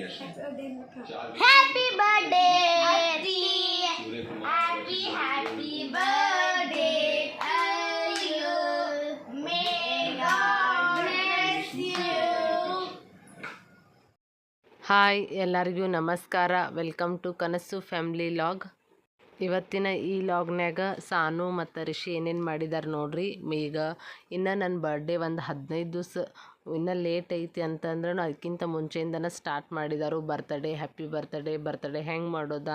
Happy birthday, happy birthday to you. May God bless you. Hi ಎಲ್ಲರಿಗೂ ನಮಸ್ಕಾರ. Welcome to ಕನಸು family log. ಇವತ್ತಿನ ಈ ಲಾಗ್ನ್ಯಾಗ ಸಾನು ಮತ್ತು ರಿಷಿ ಏನೇನು ಮಾಡಿದಾರೆ ನೋಡ್ರಿ. ಈಗ ಇನ್ನು ನನ್ನ ಬರ್ಡೇ ಒಂದು 15 ದಿವಸ ಇನ್ನೂ ಲೇಟ್ ಐತಿ ಅಂತಂದ್ರೆ ಅದಕ್ಕಿಂತ ಮುಂಚೆಯಿಂದನೇ ಸ್ಟಾರ್ಟ್ ಮಾಡಿದಾರು. ಹ್ಯಾಪಿ ಬರ್ತಡೇ ಹೆಂಗೆ ಮಾಡೋದ,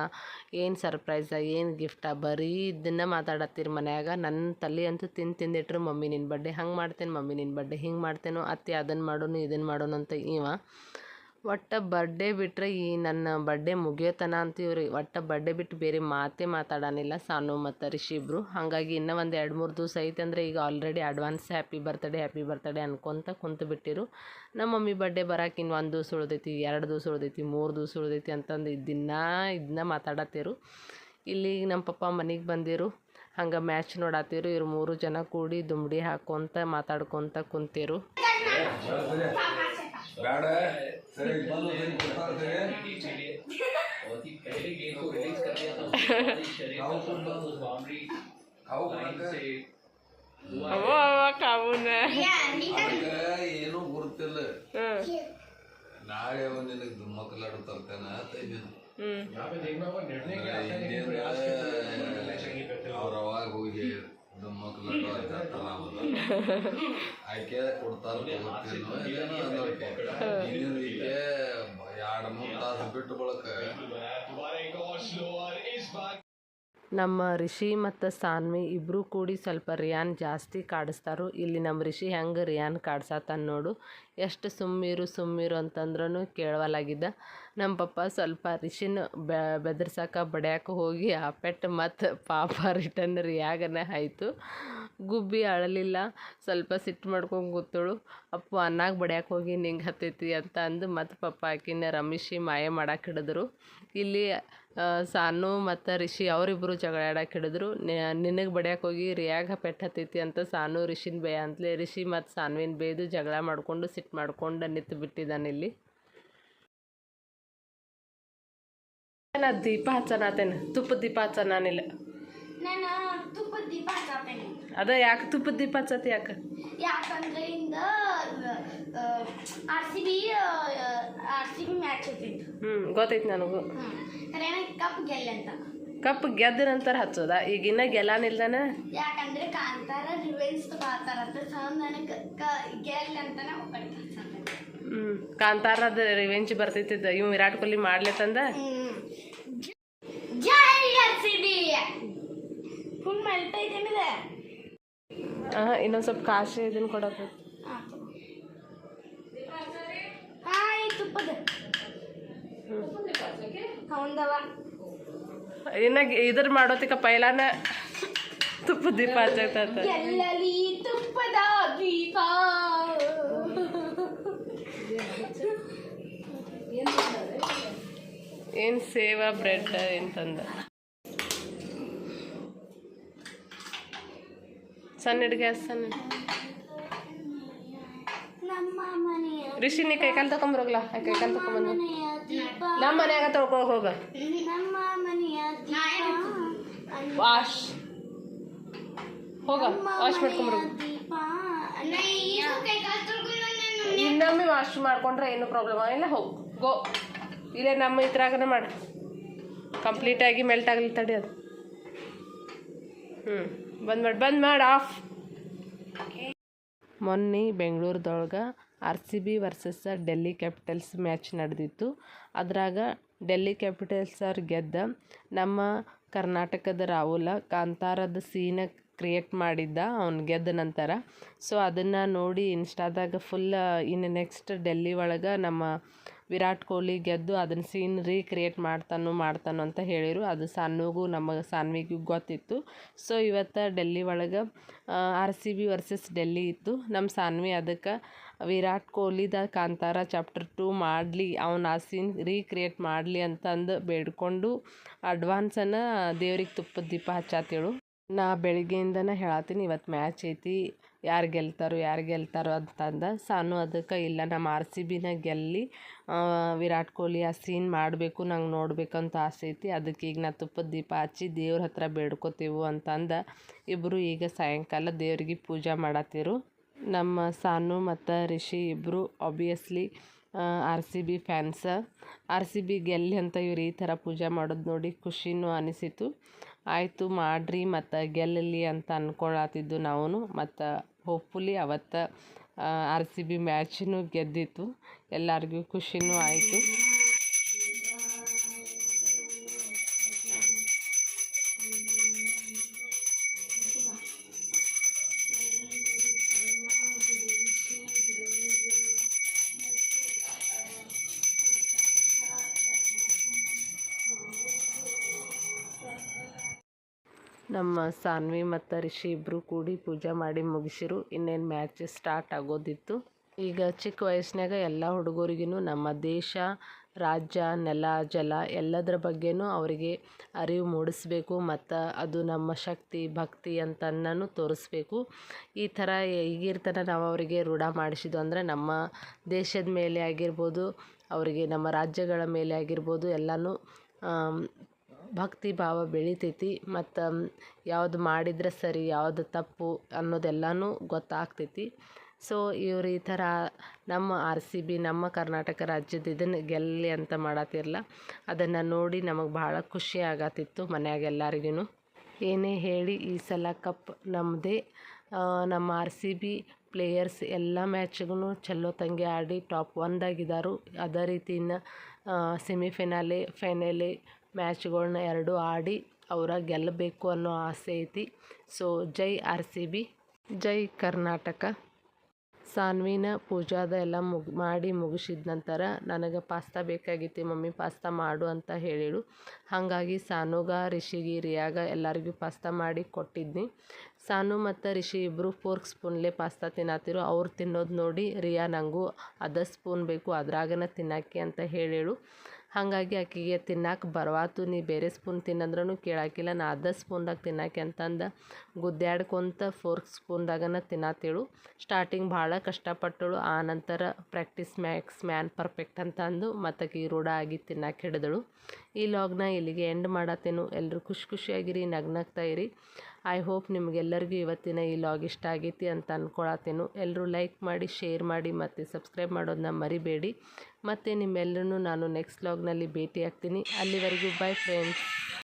ಏನು ಸರ್ಪ್ರೈಸ, ಏನು ಗಿಫ್ಟಾ, ಬರೀ ಇದನ್ನು ಮಾತಾಡತ್ತೀರಿ ಮನ್ಯಾಗ. ನನ್ನ ತಲೆ ಅಂತೂ ತಿಂದಿಟ್ರು ಮಮ್ಮಿ ನಿನ್ನ ಬರ್ಡೇ ಹಂಗೆ ಮಾಡ್ತೇನೆ, ಮಮ್ಮಿ ನಿನ್ನ ಬರ್ಡೇ ಹಿಂಗೆ ಮಾಡ್ತೇನೋ, ಅತ್ತೆ ಅದನ್ನು ಮಾಡೋನು ಇದನ್ನು ಮಾಡೋನು ಅಂತ ಒಟ್ಟು ಬರ್ಡೇ ಬಿಟ್ಟರೆ ಈ ನನ್ನ ಬರ್ಡೇ ಮುಗಿಯೋತನ ಅಂತ ಇವ್ರಿ ಒಟ್ಟು ಬರ್ಡೇ ಬಿಟ್ಟು ಬೇರೆ ಮಾತಾಡೋನಿಲ್ಲ ಸಾನು ಮತ್ತು ರಿಷಿ ಇಬ್ಬರು. ಹಾಗಾಗಿ ಇನ್ನೂ ಒಂದು 2-3 ದಿವಸ ಐತೆ ಅಂದರೆ ಈಗ ಆಲ್ರೆಡಿ ಅಡ್ವಾನ್ಸ್ ಹ್ಯಾಪಿ ಬರ್ತ್ಡೇ ಅನ್ಕೊತ ಕುಂತು ಬಿಟ್ಟಿರು. ನಮ್ಮ ಮಮ್ಮಿ ಬರ್ಡೇ ಬರೋಕೆ ಇನ್ನು 1 ದಿವಸ ಉಳ್ದೈತಿ, 2 ದಿವಸ ಉಳ್ದೈತಿ, 3 ದಿವಸ ಉಳ್ದೈತಿ ಅಂತಂದು ಇದನ್ನ ಮಾತಾಡತ್ತೀರು. ಇಲ್ಲಿ ನಮ್ಮ ಪಪ್ಪ ಮನೆಗೆ ಬಂದಿರು. ಹಂಗೆ ಮ್ಯಾಚ್ ನೋಡತ್ತೀರು. ಇವ್ರು 3 ಜನ ಕೂಡಿ ದುಮ್ಡಿ ಹಾಕ್ಕೊಂತ ಮಾತಾಡ್ಕೊತ ಕುಂತಿರು. ಬೇಡ ಸರಿ ಬಂದು ಏನೂ ಗುರುತಿಲ್ಲ. ನಾಳೆ ನಿನಗೆ ಮಕ್ಕಳಾಡು ತರ್ತೇನೆ ಅವ್ರ ಅವಾಗ ಹೋಗಿ ಆಕೆ ಕೊಡ್ತಾರೆ. 2-3 ತಾಸು ಬಿಟ್ಟು ಬಳಕ ನಮ್ಮ ರಿಷಿ ಮತ್ತು ಸಾನ್ವಿ ಇಬ್ಬರು ಕೂಡಿ ಸ್ವಲ್ಪ ರಿಯಾನ್ ಜಾಸ್ತಿ ಕಾಡಿಸ್ತಾರು. ಇಲ್ಲಿ ನಮ್ಮ ರಿಷಿ ಹೆಂಗೆ ರಿಯಾನ್ ಕಾಡ್ಸತ್ತಾನ ನೋಡು. ಎಷ್ಟು ಸುಮ್ಮಿರು ಅಂತಂದ್ರೂ ಕೇಳವಲಾಗಿದ್ದ. ನಮ್ಮ ಪಪ್ಪ ಸ್ವಲ್ಪ ರಿಷಿನ ಬೆದರ್ಸಕ್ಕೆ ಬಡಿಯಾಕೆ ಹೋಗಿ ಆ ಪೆಟ್ಟು ಮತ್ತು ಪಾಪ ರಿಟರ್ನ್ ರಿಯಾಗನೇ ಆಯಿತು. ಗುಬ್ಬಿ ಅಳಲಿಲ್ಲ, ಸ್ವಲ್ಪ ಸಿಟ್ಟು ಮಾಡ್ಕೊಂಡು ಕೂತಳು. ಅಪ್ಪು ಅನ್ನಾಗ ಬಡಿಯಾಕೆ ಹೋಗಿ ನಿಂಗೆ ಹತ್ತೈತಿ ಅಂತ ಅಂದು ಮತ್ತು ಪಪ್ಪ ಆಕಿನ ರಮೇಶಿ ಮಾಯ ಮಾಡಕ್ಕೆ ಹಿಡಿದ್ರು. ಇಲ್ಲಿ ಸಾನು ಮತ್ತು ರಿಷಿ ಅವರಿಬ್ಬರು ಜಗಳ ಆಡಕ್ಕೆ ಹಿಡಿದ್ರು. ನಿನಗೆ ಬಡಿಯಾಕೆ ಹೋಗಿ ರಿಯಾಗ ಪೆಟ್ಟು ಹತ್ತೈತಿ ಅಂತ ಸಾನು ರಿಷಿನ ಬೇಯ ಅಂತಲೇ ರಿಷಿ ಮತ್ತು ಸಾನ್ವಿನ ಬೇಯ್ದು ಜಗಳ ಮಾಡಿಕೊಂಡು ಸಿಟ್ಟು ಮಾಡ್ಕೊಂಡು ನಿಂತು ಬಿಟ್ಟಿದ್ದಾನಿಲ್ಲಿ. ನಾ ದೀಪ ಹಚ್ಚನಾತೇನೆ, ತುಪ್ಪದ ದೀಪ ಹಚ್ಚನಾನಿಲ್ಲ. ಅದ ಯಾಕೆ ತುಪ್ಪದ ದೀಪ ಹಚ್ಚತಿ? ಯಾಕಂದ್ರೆ RCB ಮ್ಯಾಚ್ ಐತಿ. ಗೊತ್ತೈತಿ ನನಗೂ. ಕಪ್ ಗೆದ್ದ ನಂತರ ಹಚ್ಚೋದ? ಈಗ ಇನ್ನ ಗೆಲ್ಲಾನಿಲ್ದಾನ. ಯಾಕಂದ್ರೆ ಕಾಂತಾರ ರಿವೆಂಜ್ ತಗೋತಾರಂತ ನನಗೆ ಗೆಲ್ಲಂತಾನೆ ಕಾಂತಾರದ ರಿವೆಂಜ್ ಬರ್ತೈತಿ. ಇವ್ ವಿರಾಟ್ ಕೊಹ್ಲಿ ಮಾಡ್ಲತ್ತಂದ. ಜೈ RCB. ಫುಲ್ ಮೆಲ್ಟ್ ಐತೇನಿದೆ. ಇನ್ನೊಂದು ಸ್ವಲ್ಪ ಕಾಶಿ ಇದನ್ನ ಕೊಡಬೇಕು. ಹಾಯ್ ತುಪ್ಪದ ಹೌದವ. ಇನ್ನ ಇದ್ರ ಮಾಡೋತಿಕ ಪೈಲಾನ ತುಪ್ಪದ ದೀಪ ಹಚ್ಚೈತ. ಎಲ್ಲಲಿ ತುಪ್ಪದ ದೀಪ. ಏನು ಸೇವಾ ಬ್ರೆಡ್ ಎಂತಂದ ಸಣ್ಣ ಗ್ಯಾಸ್ ಸಣ್ಣ. ರಿಷಿ ನೀ ಕೈಕಾಲು ತಗೊಂಬರೋಗ್ಲ, ಕೈಕಾಲು ತಗೊಂಬಂದು ನಮ್ಮ ಮನ್ಯಾಗ ತೊಳ್ಕೊ ಹೋಗ. ವಾಶ್ ಹೋಗ, ವಾಶ್ ಮಾಡ್ಕೊಂಬರೋಗ. ಇನ್ನೊಮ್ಮೆ ವಾಶ್ ಮಾಡ್ಕೊಂಡ್ರೆ ಏನು ಪ್ರಾಬ್ಲಮ್ ಆಗಿಲ್ಲ. ಹೋಗು ಗೋ. ಇಲ್ಲೇ ನಮ್ಮ ಇದ್ರಾಗನೇ ಮಾಡು, ಕಂಪ್ಲೀಟಾಗಿ ಮೆಲ್ಟ್ ಆಗಲಿ. ತಡಿ ಅದು. ಬಂದ್ ಮಾಡಿ ಆಫ್. ಮೊನ್ನೆ ಬೆಂಗಳೂರದೊಳಗೆ RCB versus Delhi capitals match ನಡೆದಿತ್ತು. ಅದ್ರಾಗ ಡೆಲ್ಲಿ ಕ್ಯಾಪಿಟಲ್ಸ್ ಅವ್ರು ಗೆದ್ದ. ನಮ್ಮ ಕರ್ನಾಟಕದ ರಾಹುಲ ಕಾಂತಾರದ ಸೀನ ಕ್ರಿಯೇಟ್ ಮಾಡಿದ್ದ ಅವ್ನು ಗೆದ್ದ ನಂತರ. ಸೊ ಅದನ್ನು ನೋಡಿ ಇನ್ಸ್ಟಾದಾಗ ಫುಲ್ ಇನ್ನು ನೆಕ್ಸ್ಟ್ ಡೆಲ್ಲಿ ಒಳಗೆ ನಮ್ಮ ವಿರಾಟ್ ಕೊಹ್ಲಿ ಗೆದ್ದು ಅದನ್ನ ಸೀನ್ ರೀಕ್ರಿಯೇಟ್ ಮಾಡ್ತಾನೋ ಅಂತ ಹೇಳಿರು. ಅದು ಸಾನ್ವಿಗೂ ನಮ್ಮ ಸಾನ್ವಿಗೂ ಗೊತ್ತಿತ್ತು. ಸೊ ಇವತ್ತು ಡೆಲ್ಲಿ ಒಳಗೆ RCB ವರ್ಸಸ್ ಡೆಲ್ಲಿ ಇತ್ತು. ನಮ್ಮ ಸಾನ್ವಿ ಅದಕ್ಕೆ ವಿರಾಟ್ ಕೊಹ್ಲಿದ ಕಾಂತಾರ ಚಾಪ್ಟರ್ 2 ಮಾಡಲಿ, ಅವನು ಆ ಸೀನ್ ರೀಕ್ರಿಯೇಟ್ ಮಾಡಲಿ ಅಂತಂದು ಬೇಡ್ಕೊಂಡು ಅಡ್ವಾನ್ಸನ್ನು ದೇವ್ರಿಗೆ ತುಪ್ಪದ ದೀಪ ಹಚ್ಚಾತೇಳು. ನಾ ಬೆಳಿಗ್ಗೆಯಿಂದನೇ ಹೇಳತ್ತೀನಿ ಇವತ್ತು ಮ್ಯಾಚ್ ಐತಿ, ಯಾರು ಗೆಲ್ತಾರೋ ಅಂತಂದ. ಸಾನು ಅದಕ್ಕೆ ಇಲ್ಲ ನಮ್ಮ ಆರ್ ಸಿ ಬಿನ ಗೆಲ್ಲಿ ವಿರಾಟ್ ಕೊಹ್ಲಿ ಆ ಸೀನ್ ಮಾಡಬೇಕು, ನಂಗೆ ನೋಡ್ಬೇಕಂತ ಆಸೆ ಐತಿ, ಅದಕ್ಕೆ ಈಗ ನಾ ತುಪ್ಪದ ದೀಪ ಹಚ್ಚಿ ದೇವ್ರ ಹತ್ರ ಬೇಡ್ಕೋತೇವು ಅಂತಂದ. ಇಬ್ಬರು ಈಗ ಸಾಯಂಕಾಲ ದೇವ್ರಿಗೆ ಪೂಜೆ ಮಾಡತ್ತಿರು. ನಮ್ಮ ಸಾನು ಮತ್ತು ರಿಷಿ ಇಬ್ಬರು obviously R C B fans. R C B ಗೆಲ್ಲಿ ಅಂತ ಇವ್ರು ಈ ಥರ ಪೂಜೆ ಮಾಡೋದು ನೋಡಿ ಖುಷಿನೂ ಅನಿಸಿತು. ಆಯಿತು ಮಾಡಿರಿ ಮತ್ತು ಗೆಲ್ಲಲಿ ಅಂತ ಅಂದ್ಕೊಳತ್ತಿದ್ದು ನಾವು. ಮತ್ತು ಹೋಪ್ಫುಲಿ ಅವತ್ತು ಆರ್ ಸಿ ಬಿ ಮ್ಯಾಚನ್ನು ಗೆದ್ದಿತ್ತು, ಎಲ್ಲರಿಗೂ ಖುಷಿನೂ ಆಯಿತು. ನಮ್ಮ ಸಾನ್ವಿ ಮತ್ತು ರಿಷಿ ಇಬ್ಬರು ಕೂಡಿ ಪೂಜೆ ಮಾಡಿ ಮುಗಿಸಿರು. ಇನ್ನೇನು ಮ್ಯಾಚ್ ಸ್ಟಾರ್ಟ್ ಆಗೋದಿತ್ತು. ಈಗ ಚಿಕ್ಕ ವಯಸ್ಸಿನಾಗ ಎಲ್ಲ ಹುಡುಗರಿಗೂ ನಮ್ಮ ದೇಶ, ರಾಜ್ಯ, ನೆಲ, ಜಲ ಎಲ್ಲದರ ಬಗ್ಗೆನೂ ಅವರಿಗೆ ಅರಿವು ಮೂಡಿಸ್ಬೇಕು ಮತ್ತು ಅದು ನಮ್ಮ ಶಕ್ತಿ, ಭಕ್ತಿ ಅಂತನೂ ತೋರಿಸ್ಬೇಕು. ಈ ಥರ ಈಗಿರ್ತನ ನಾವು ಅವರಿಗೆ ರೂಢ ಮಾಡಿಸಿದ್ದು ಅಂದರೆ ನಮ್ಮ ದೇಶದ ಮೇಲೆ ಆಗಿರ್ಬೋದು, ಅವರಿಗೆ ನಮ್ಮ ರಾಜ್ಯಗಳ ಮೇಲೆ ಆಗಿರ್ಬೋದು ಎಲ್ಲನೂ ಭಕ್ತಿ ಭಾವ ಬೆಳಿತೈತಿ. ಮತ್ತು ಯಾವುದು ಮಾಡಿದರೆ ಸರಿ, ಯಾವುದು ತಪ್ಪು ಅನ್ನೋದೆಲ್ಲನೂ ಗೊತ್ತಾಗ್ತೈತಿ. ಸೊ ಇವರು ಈ ಥರ ನಮ್ಮ ಆರ್ ಸಿ ಬಿ, ನಮ್ಮ ಕರ್ನಾಟಕ ರಾಜ್ಯದ ಇದನ್ನು ಗೆಲ್ಲಿ ಅಂತ ಮಾಡತ್ತಿರಲ್ಲ, ಅದನ್ನು ನೋಡಿ ನಮಗೆ ಭಾಳ ಖುಷಿ ಆಗತ್ತಿತ್ತು ಮನ್ಯಾಗ ಎಲ್ಲರಿಗೂ. ಏನೇ ಹೇಳಿ ಈ ಸಲ ಕಪ್ ನಮ್ಮದೇ. ನಮ್ಮ ಆರ್ ಸಿ ಬಿ ಪ್ಲೇಯರ್ಸ್ ಎಲ್ಲ ಮ್ಯಾಚ್ಗೂ ಚಲೋ ತಂಗಿ ಆಡಿ ಟಾಪ್ 1 ಅದೇ ರೀತಿ ಇನ್ನು ಸೆಮಿಫೈನಲೆ, ಫೈನಲೆ ಮ್ಯಾಚ್ಗಳ್ನ 2 ಆಡಿ ಅವರ ಗೆಲ್ಲಬೇಕು ಅನ್ನೋ ಆಸೆ ಐತಿ. ಸೊ ಜೈ ಆರ್ ಸಿ ಬಿ, ಜೈ ಕರ್ನಾಟಕ. ಸಾನ್ವಿನ ಪೂಜಾದ ಎಲ್ಲ ಮಾಡಿ ಮುಗಿಸಿದ ನಂತರ ನನಗೆ ಪಾಸ್ತಾ ಬೇಕಾಗಿತ್ತು, ಮಮ್ಮಿ ಪಾಸ್ತಾ ಮಾಡು ಅಂತ ಹೇಳಿಳು. ಹಾಗಾಗಿ ಸಾನುಗ, ರಿಷಿಗೆ, ರಿಯಾಗ ಎಲ್ಲರಿಗೂ ಪಾಸ್ತಾ ಮಾಡಿ ಕೊಟ್ಟಿದ್ನಿ. ಸಾನು ಮತ್ತು ರಿಷಿ ಇಬ್ಬರು ಫೋರ್ಕ್ ಸ್ಪೂನ್ಲೇ ಪಾಸ್ತಾ ತಿನ್ನತ್ತಿರು. ಅವ್ರು ತಿನ್ನೋದು ನೋಡಿ ರಿಯಾ ನನಗೂ ಅದೇ ಸ್ಪೂನ್ ಬೇಕು, ಅದ್ರಾಗನ ತಿನ್ನಕ್ಕೆ ಅಂತ ಹೇಳಿಳು. ಹಾಗಾಗಿ ಆಕೆಗೆ ತಿನ್ನಕ್ಕೆ ಬರವಾತು, ನೀ ಬೇರೆ ಸ್ಪೂನ್ ತಿನ್ನಂದ್ರೂ ಕೇಳಾಕಿಲ್ಲ. ನಾ ಅದೇ ಸ್ಪೂನ್ದಾಗ ತಿನ್ನಕ್ಕೆ ಅಂತಂದು ಗುದ್ದಾಡ್ಕೊಂತ ಫೋರ್ಕ್ ಸ್ಪೂನ್ದಾಗನ ತಿನ್ನತ್ತೇಳು. ಸ್ಟಾರ್ಟಿಂಗ್ ಭಾಳ ಕಷ್ಟಪಟ್ಟಳು, ಆ ನಂತರ ಪ್ರಾಕ್ಟೀಸ್ ಮ್ಯಾಕ್ಸ್ ಮ್ಯಾನ್ ಪರ್ಫೆಕ್ಟ್ ಅಂತ ಅಂದು ಮತ್ತಕ್ಕೆ ರೂಢ ಆಗಿ ತಿನ್ನಕ್ಕೆ ಹಿಡಿದಳು. ಈ ಲಾಗ್ನ ಇಲ್ಲಿಗೆ ಎಂಡ್ ಮಾಡತ್ತೇನು. ಎಲ್ಲರೂ ಖುಷಿಯಾಗಿರಿ, ನಗ್ನಗ್ತಾ ಇರಿ. ಐ ಹೋಪ್ ನಿಮಗೆಲ್ಲರಿಗೂ ಇವತ್ತಿನ ಈ ಲಾಗ್ ಇಷ್ಟ ಆಗೈತಿ ಅಂತ ಅಂದ್ಕೊಳತ್ತೇನು. ಎಲ್ಲರೂ ಲೈಕ್ ಮಾಡಿ, ಶೇರ್ ಮಾಡಿ ಮತ್ತು ಸಬ್ಸ್ಕ್ರೈಬ್ ಮಾಡೋದನ್ನ ಮರಿಬೇಡಿ. ಮತ್ತು ನಿಮ್ಮೆಲ್ಲರೂ ನಾನು ನೆಕ್ಸ್ಟ್ ಲಾಗ್ನಲ್ಲಿ ಭೇಟಿ ಆಗ್ತೀನಿ. ಅಲ್ಲಿವರೆಗೂ ಬೈ ಫ್ರೆಂಡ್ಸ್.